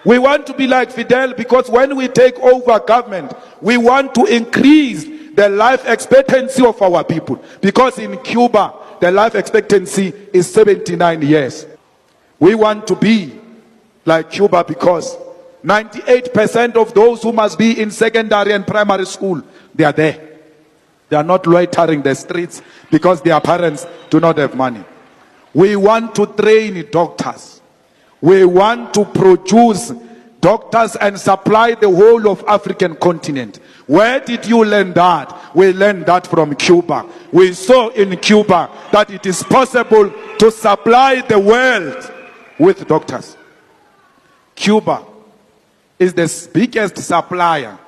We want to be like Fidel because when we take over government, we want to increase the life expectancy of our people. Because in Cuba, the life expectancy is 79 years. We want to be like Cuba because 98% of those who must be in secondary and primary school, they are there. They are not loitering the streets because their parents do not have money. We want to train doctors. We want to produce doctors and supply the whole of African continent. Where did you learn that? We learned that from Cuba. We saw in Cuba that it is possible to supply the world with doctors. Cuba is the biggest supplier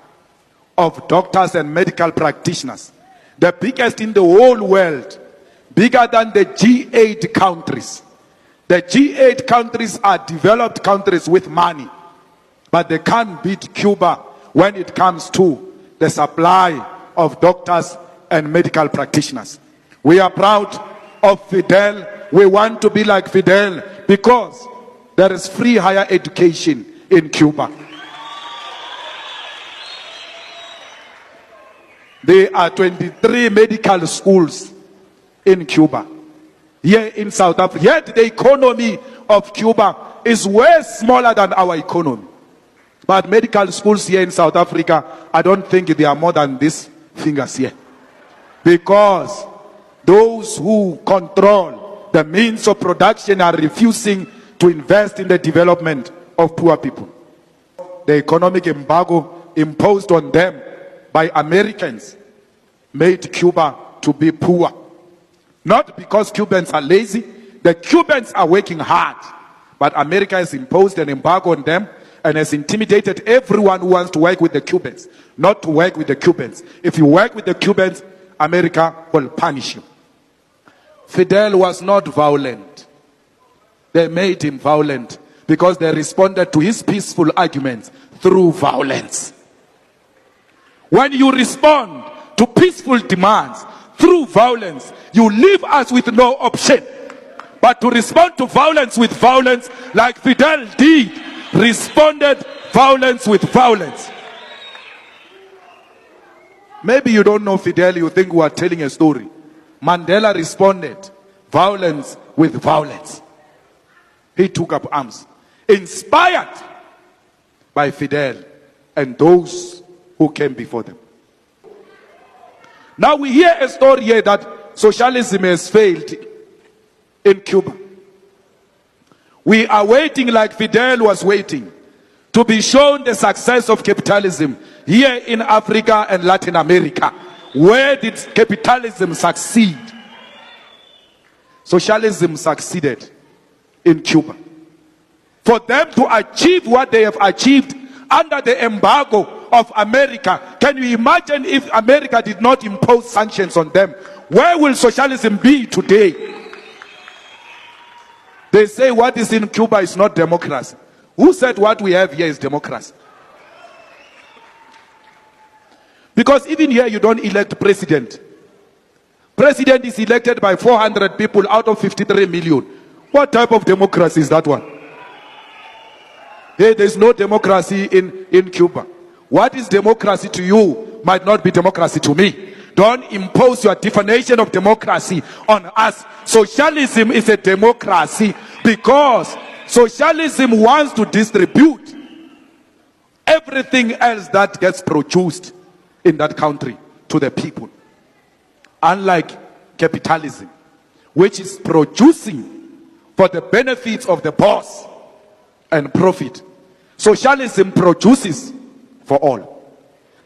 of doctors and medical practitioners. The biggest in the whole world. Bigger than the G8 countries. The G8 countries are developed countries with money. But they can't beat Cuba when it comes to the supply of doctors and medical practitioners. We are proud of Fidel. We want to be like Fidel because there is free higher education in Cuba. There are 23 medical schools in Cuba. Here in South Africa. Yet the economy of Cuba is way smaller than our economy. But medical schools here in South Africa, I don't think they are more than these fingers here. Because those who control the means of production are refusing to invest in the development of poor people. The economic embargo imposed on them by Americans made Cuba to be poor. Not because Cubans are lazy. The Cubans are working hard. But America has imposed an embargo on them and has intimidated everyone who wants to work with the Cubans. Not to work with the Cubans. If you work with the Cubans, America will punish you. Fidel was not violent. They made him violent because they responded to his peaceful arguments through violence. When you respond to peaceful demands through violence, you leave us with no option but to respond to violence with violence, like Fidel did, responded violence with violence. Maybe you don't know Fidel, you think we are telling a story. Mandela responded violence with violence. He took up arms, inspired by Fidel and those who came before them. Now we hear a story here that socialism has failed in Cuba. We are waiting like Fidel was waiting to be shown the success of capitalism here in Africa and Latin America. Where did capitalism succeed? Socialism succeeded in Cuba. For them to achieve what they have achieved under the embargo of America, can you imagine if America did not impose sanctions on them? Where will socialism be today? They say what is in Cuba is not democracy. Who said what we have here is democracy? Because even here you don't elect president. President is elected by 400 people out of 53 million. What type of democracy is that one? Hey, there's no democracy in Cuba. What is democracy to you might not be democracy to me. Don't impose your definition of democracy on us. Socialism is a democracy because socialism wants to distribute everything else that gets produced in that country to the people. Unlike capitalism, which is producing for the benefits of the boss and profit. Socialism produces for all.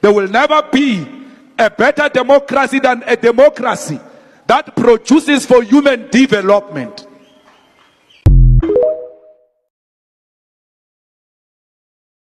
There will never be a better democracy than a democracy that produces for human development.